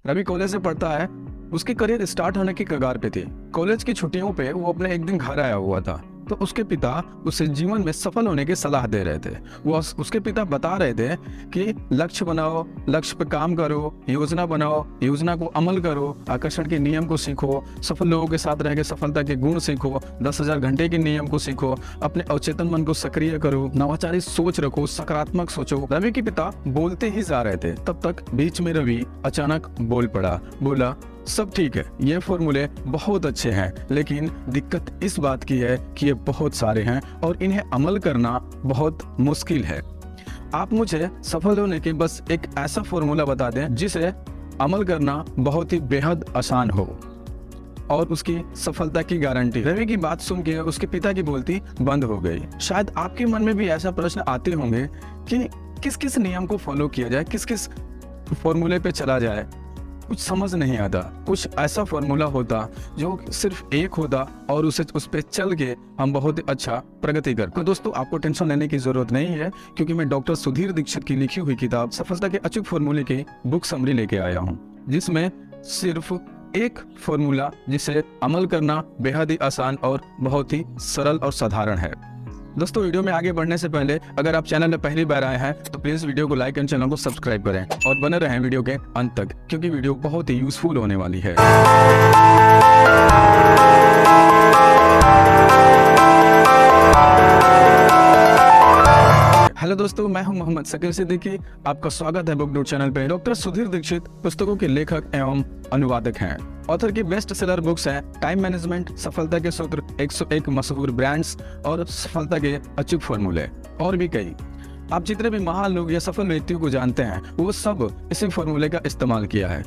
Ravi college से पढ़ता है। उसकी करियर स्टार्ट होने की कगार पे थी। कॉलेज की छुट्टियों पे वो अपने एक दिन घर आया हुआ था, तो उसके पिता उसे जीवन में सफल होने की सलाह दे रहे थे। वो उसके पिता बता रहे थे कि लक्ष्य बनाओ, लक्ष्य पे काम करो, योजना बनाओ, योजना को अमल करो, आकर्षण के नियम को सीखो, सफल लोगों के साथ रह के सफलता के गुण सीखो, 10,000 घंटे के नियम को सीखो, अपने अवचेतन मन को सक्रिय करो, नवाचारी सोच रखो, सकारात्मक सोचो। रवि के पिता बोलते ही जा रहे थे, तब तक बीच में रवि अचानक बोल पड़ा। बोला, सब ठीक है, ये फॉर्मूले बहुत अच्छे हैं, लेकिन दिक्कत इस बात की है कि ये बहुत सारे हैं और इन्हें अमल करना बहुत मुश्किल है। आप मुझे सफल होने के बस एक ऐसा फॉर्मूला बता दें जिसे अमल करना बहुत ही बेहद आसान हो और उसकी सफलता की गारंटी। रवि की बात सुन के उसके पिता की बोलती बंद हो गई। शायद आपके मन में भी ऐसा प्रश्न आते होंगे कि किस किस नियम को फॉलो किया जाए, किस किस फॉर्मूले पे चला जाए। कुछ समझ नहीं आता। कुछ ऐसा फॉर्मूला होता जो सिर्फ एक होता और उस पे चल के हम बहुत ही अच्छा प्रगति कर। तो दोस्तों, आपको टेंशन लेने की जरूरत नहीं है, क्योंकि मैं डॉक्टर सुधीर दीक्षित की लिखी हुई किताब सफलता के अचूक फॉर्मूले की बुक समरी लेके आया हूँ, जिसमें सिर्फ एक फॉर्मूला जिसे अमल करना बेहद ही आसान और बहुत ही सरल और साधारण है। दोस्तों, वीडियो में आगे बढ़ने से पहले अगर आप चैनल में पहली बार आए हैं तो प्लीज वीडियो को लाइक एंड चैनल को सब्सक्राइब करें और बने रहें वीडियो के अंत तक, क्योंकि वीडियो बहुत ही यूजफुल होने वाली है। हेलो दोस्तों, मैं हूं मोहम्मद शकील सिद्दीकी। आपका स्वागत है बुक डॉट चैनल पे। डॉक्टर सुधीर दीक्षित पुस्तकों के लेखक एवं अनुवादक हैं। ऑथर की बेस्ट सेलर बुक्स हैं टाइम मैनेजमेंट, सफलता के सूत्र, 101 मशहूर ब्रांड्स और सफलता के अचूक फॉर्मूले, और भी कई। आप जितने भी महान लोग या सफल व्यक्तियों को जानते हैं वो सब इसी फॉर्मूले का इस्तेमाल किया है।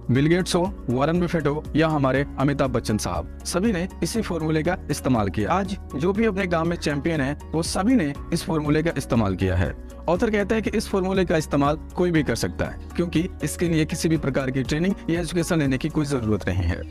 बिल गेट्स हो, वॉरेन बफेट हो या हमारे अमिताभ बच्चन साहब, सभी ने इसी फॉर्मूले का इस्तेमाल किया। आज जो भी अपने काम में चैंपियन है वो सभी ने इस फॉर्मूले का इस्तेमाल किया है। ऑथर कहता है कि इस फॉर्मूले का इस्तेमाल कोई भी कर सकता है, क्योंकि इसके लिए किसी भी प्रकार की ट्रेनिंग या एजुकेशन लेने की कोई जरूरत नहीं है।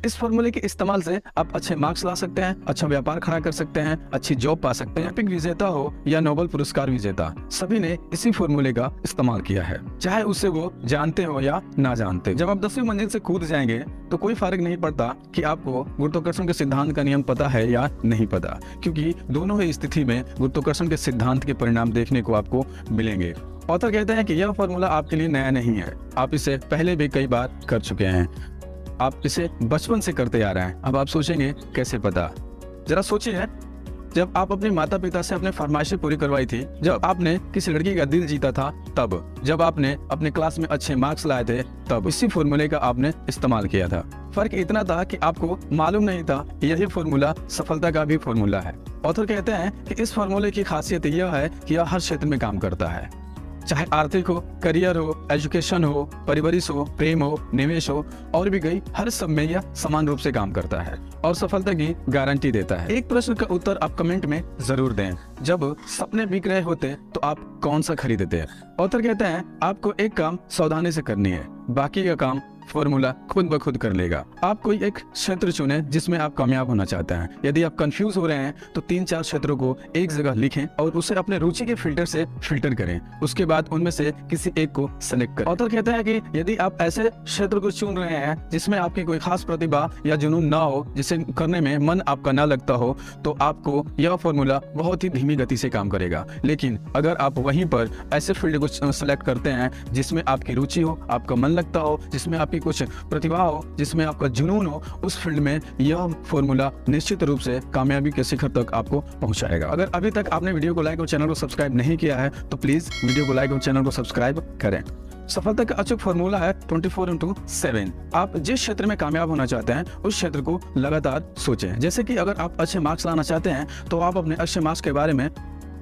इस फॉर्मूले के इस्तेमाल से आप अच्छे मार्क्स ला सकते हैं, अच्छा व्यापार खड़ा कर सकते हैं, अच्छी जॉब पा सकते हैं। ओलंपिक विजेता हो या नोबेल पुरस्कार विजेता, सभी ने इसी फॉर्मूले का इस्तेमाल किया है, चाहे उसे वो जानते हो या ना जानते। जब आप 10वीं मंजिल से कूद जाएंगे तो कोई फर्क नहीं पड़ता कि आपको गुरुत्वाकर्षण के सिद्धांत का नियम पता है या नहीं पता, क्योंकि दोनों ही स्थिति में गुरुत्वाकर्षण के सिद्धांत के परिणाम देखने को आपको मिलेंगे। ऑथर कहते हैं कि यह फॉर्मूला आपके लिए नया नहीं है, आप इसे पहले भी कई बार कर चुके हैं। आप इसे बचपन से करते आ रहे हैं। अब आप सोचेंगे कैसे पता? जरा सोचिए, जब आप अपने माता पिता से अपने फरमाइशें पूरी करवाई थी, जब आपने किसी लड़की का दिल जीता था तब, जब आपने अपने क्लास में अच्छे मार्क्स लाए थे तब, इसी फॉर्मूले का आपने इस्तेमाल किया था। फर्क इतना था कि आपको मालूम नहीं था यही फॉर्मूला सफलता का भी फॉर्मूला है। ऑथर कहते हैं कि इस फॉर्मूले की खासियत यह है कि यह हर क्षेत्र में काम करता है, चाहे आर्थिक हो, करियर हो, एजुकेशन हो, परिवारिश हो, प्रेम हो, निवेश हो, और भी कई, हर सब में यह समान रूप से काम करता है और सफलता की गारंटी देता है। एक प्रश्न का उत्तर आप कमेंट में जरूर दें। जब सपने बिक रहे होते तो आप कौन सा खरीदते हैं? ऑथर कहते हैं आपको एक काम सावधानी से करनी है, बाकी का काम फॉर्मूला खुद ब खुद कर लेगा। आप कोई एक क्षेत्र चुनें जिसमें आप कामयाब होना चाहते हैं। यदि आप कंफ्यूज हो रहे हैं तो 3-4 क्षेत्रों को एक जगह लिखें और उसे अपने रुचि के फिल्टर से फिल्टर करें। उसके बाद उनमें से किसी एक को सेलेक्ट करें। ऑथर कहते हैं कि यदि आप ऐसे क्षेत्र को चुन रहे हैं जिसमें आपकी कोई खास प्रतिभा या जुनून ना हो, जिसे करने में मन आपका ना लगता हो, तो आपको यह फॉर्मूला बहुत ही धीमी गति से काम करेगा। लेकिन अगर आप वहीं पर ऐसे फील्ड को सेलेक्ट करते हैं जिसमें आपकी रुचि हो, आपका मन लगता हो, जिसमें आपकी कुछ प्रतिभा हो, जिसमें आपका जुनून हो, उस फील्ड में यह फॉर्मूला निश्चित रूप से कामयाबी के शिखर तक आपको पहुंचाएगा। अगर अभी तक आपने वीडियो को लाइक और चैनल को सब्सक्राइब नहीं किया है तो प्लीज वीडियो को लाइक और चैनल को सब्सक्राइब करें। सफलता का अचूक फॉर्मूला है 24x7। आप जिस क्षेत्र में कामयाब होना चाहते हैं उस क्षेत्र को लगातार सोचें। जैसे कि अगर आप अच्छे मार्क्स लाना चाहते हैं तो आप अपने अच्छे मार्क्स के बारे में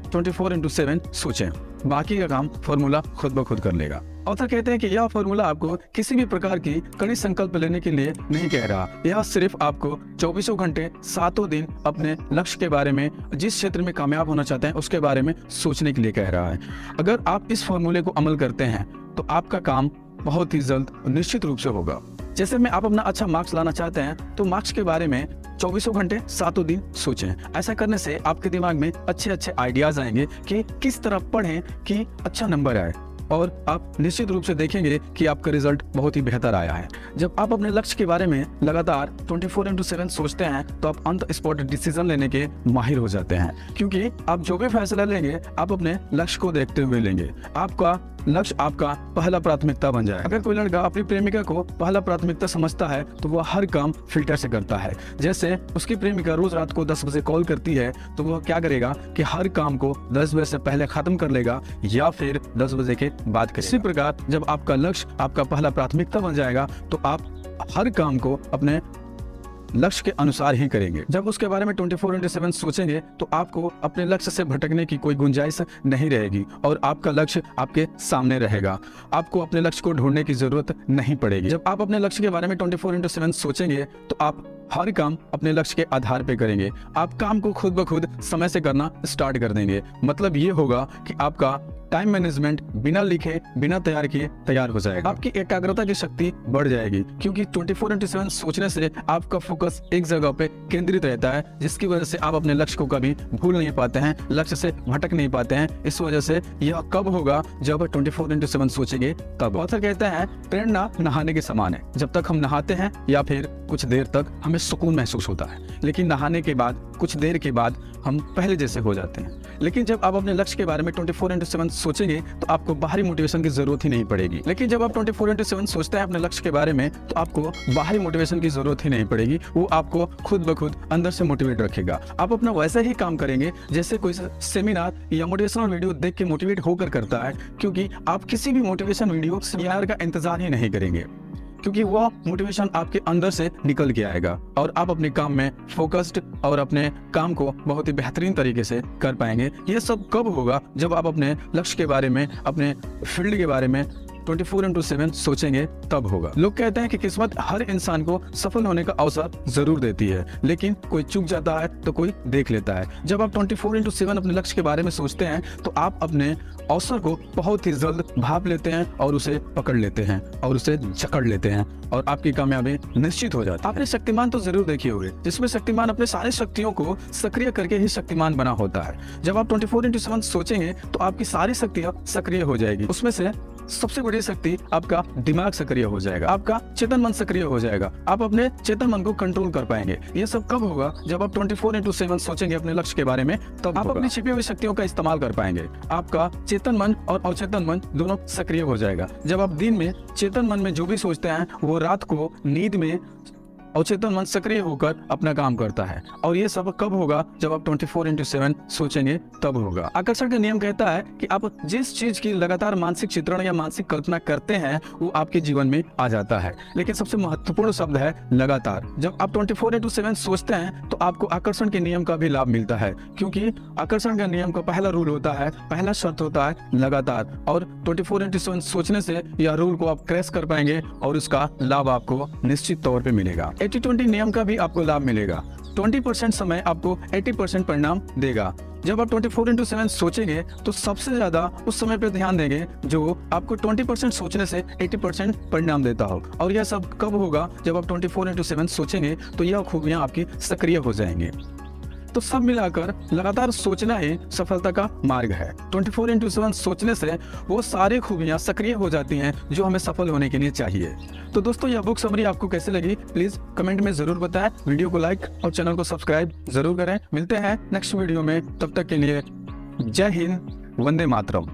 24x7 सोचें, बाकी का काम फॉर्मूला खुद ब खुद कर लेगा। ऑथर कहते हैं कि यह फॉर्मूला आपको किसी भी प्रकार की कड़ी संकल्प लेने के लिए नहीं कह रहा, यह सिर्फ आपको 24 घंटे 7 दिन अपने लक्ष्य के बारे में, जिस क्षेत्र में कामयाब होना चाहते हैं उसके बारे में सोचने के लिए कह रहा है। अगर आप इस फॉर्मूले को अमल करते हैं तो आपका काम बहुत ही जल्द निश्चित रूप से होगा। जैसे में आप अपना अच्छा मार्क्स लाना चाहते हैं तो मार्क्स के बारे में 24 घंटे 7 दिन सोचें। ऐसा करने से आपके दिमाग में अच्छे अच्छे आइडियाज आएंगे कि किस तरह पढ़ें कि अच्छा नंबर आए। और आप निश्चित रूप से देखेंगे कि आपका रिजल्ट बहुत ही बेहतर आया है। जब आप अपने लक्ष्य के बारे में लगातार 24/7 सोचते हैं तो आप ऑन द स्पॉट डिसीजन लेने के माहिर हो जाते हैं, क्योंकि आप जो भी फैसला लेंगे आप अपने लक्ष्य को देखते हुए लेंगे। आपका लक्ष्य आपका पहला प्राथमिकता बन जाए। अगर कोई लड़का अपनी प्रेमिका को पहला प्राथमिकता समझता है तो वह हर काम फिल्टर से करता है। जैसे उसकी प्रेमिका रोज रात को 10 बजे कॉल करती है तो वह क्या करेगा कि हर काम को 10 बजे से पहले खत्म कर लेगा या फिर 10 बजे के बाद करेगा। इसी प्रकार जब आपका लक्ष्य आपका पहला प्राथमिकता बन जाएगा तो आप हर काम को अपने लक्ष्य के अनुसार ही करेंगे। जब उसके बारे में 24/7 सोचेंगे तो आपको अपने लक्ष्य से भटकने की कोई गुंजाइश नहीं रहेगी और आपका लक्ष्य आपके सामने रहेगा। आपको अपने लक्ष्य को ढूंढने की जरूरत नहीं पड़ेगी। जब आप अपने लक्ष्य के बारे में 24/7 सोचेंगे तो आप हर काम अपने लक्ष्य के आधार पे करेंगे। आप काम को खुद ब खुद समय से करना स्टार्ट कर देंगे। मतलब ये होगा कि आपका टाइम मैनेजमेंट बिना लिखे बिना तैयार किए तैयार हो जाएगा। आपकी एकाग्रता की शक्ति बढ़ जाएगी, क्योंकि 24/7 सोचने से आपका फोकस एक जगह पे केंद्रित रहता है, जिसकी वजह से आप अपने लक्ष्य को कभी भूल नहीं पाते हैं, लक्ष्य से भटक नहीं पाते हैं। इस वजह से यह कब होगा? जब 24/7 सोचेंगे तब। ऑथर कहते हैं प्रेरणा नहाने के समान है। जब तक हम नहाते हैं या फिर कुछ देर तक हमें सुकून महसूस होता है, लेकिन नहाने के बाद कुछ देर के बाद हम पहले जैसे हो जाते हैं। लेकिन जब आप अपने लक्ष्य के बारे में 24/7 सोचेंगे तो आपको बाहरी मोटिवेशन की जरूरत ही नहीं पड़ेगी। लेकिन जब आप 24/7 सोचते हैं अपने लक्ष्य के बारे में तो आपको बाहरी मोटिवेशन की जरूरत ही नहीं पड़ेगी। वो आपको खुद ब खुद अंदर से मोटिवेट रखेगा। आप अपना वैसा ही काम करेंगे जैसे कोई सेमिनार या मोटिवेशनल वीडियो देख के मोटिवेट होकर करता है, क्योंकि आप किसी भी मोटिवेशन वीडियो सेमिनार का इंतजार ही नहीं करेंगे, क्योंकि वह मोटिवेशन आपके अंदर से निकल के आएगा और आप अपने काम में फोकस्ड और अपने काम को बहुत ही बेहतरीन तरीके से कर पाएंगे। यह सब कब होगा? जब आप अपने लक्ष्य के बारे में, अपने फील्ड के बारे में 24/7 सोचेंगे तब होगा। लोग कहते हैं कि किस्मत हर इंसान को सफल होने का अवसर जरूर देती है, लेकिन कोई चूक जाता है तो कोई देख लेता है। जब आप 24/7 अपने लक्ष्य के बारे में सोचते हैं तो आप अपने अवसर को बहुत ही जल्द भाप लेते हैं और उसे पकड़ लेते हैं और उसे जकड़ लेते हैं और आपकी कामयाबी निश्चित हो जाती है। आपने शक्तिमान तो जरूर देखी होगी, जिसमें शक्तिमान अपने सारे शक्तियों को सक्रिय करके ही शक्तिमान बना होता है। जब आप 24/7 सोचेंगे तो आपकी सारी शक्तियां सक्रिय हो जाएगी। उसमें से सबसे बड़ी शक्ति आपका दिमाग सक्रिय हो जाएगा, आपका चेतन मन सक्रिय हो जाएगा। आप अपने चेतन मन को कंट्रोल कर पाएंगे। ये सब कब होगा? जब आप 24/7 सोचेंगे अपने लक्ष्य के बारे में तब आप अपनी छिपी हुई शक्तियों का इस्तेमाल कर पाएंगे। आपका चेतन मन और अवचेतन मन दोनों सक्रिय हो जाएगा। जब आप दिन में चेतन मन में जो भी सोचते हैं वो रात को नींद में अवचेतन मन सक्रिय होकर अपना काम करता है। और ये सब कब होगा? जब आप 24/7 सोचेंगे तब होगा। आकर्षण का नियम कहता है कि आप जिस चीज की लगातार मानसिक चित्रण या मानसिक कल्पना करते हैं वो आपके जीवन में आ जाता है। लेकिन सबसे महत्वपूर्ण शब्द है लगातार। जब आप 24/7 सोचते हैं तो आपको आकर्षण के नियम का भी लाभ मिलता है, क्योंकि आकर्षण का नियम का पहला रूल होता है, पहला शर्त होता है लगातार। और 24/7 सोचने से यह रूल को आप क्रैश कर पाएंगे और उसका लाभ आपको निश्चित तौर पे मिलेगा। 80-20 नियम का भी आपको लाभ मिलेगा। 20% समय आपको 80% परिणाम देगा। जब आप 24/7 सोचेंगे तो सबसे ज्यादा उस समय पर ध्यान देंगे जो आपको 20% सोचने से 80% परिणाम देता हो। और यह सब कब होगा? जब आप 24/7 सोचेंगे तो यह खूबियां आपकी सक्रिय हो जाएंगी। तो सब मिलाकर लगातार सोचना ही सफलता का मार्ग है। 24/7 सोचने से वो सारी खूबियां सक्रिय हो जाती हैं जो हमें सफल होने के लिए चाहिए। तो दोस्तों, यह बुक समरी आपको कैसे लगी प्लीज कमेंट में जरूर बताएं। वीडियो को लाइक और चैनल को सब्सक्राइब जरूर करें। मिलते हैं नेक्स्ट वीडियो में, तब तक के लिए जय हिंद, वंदे मातरम।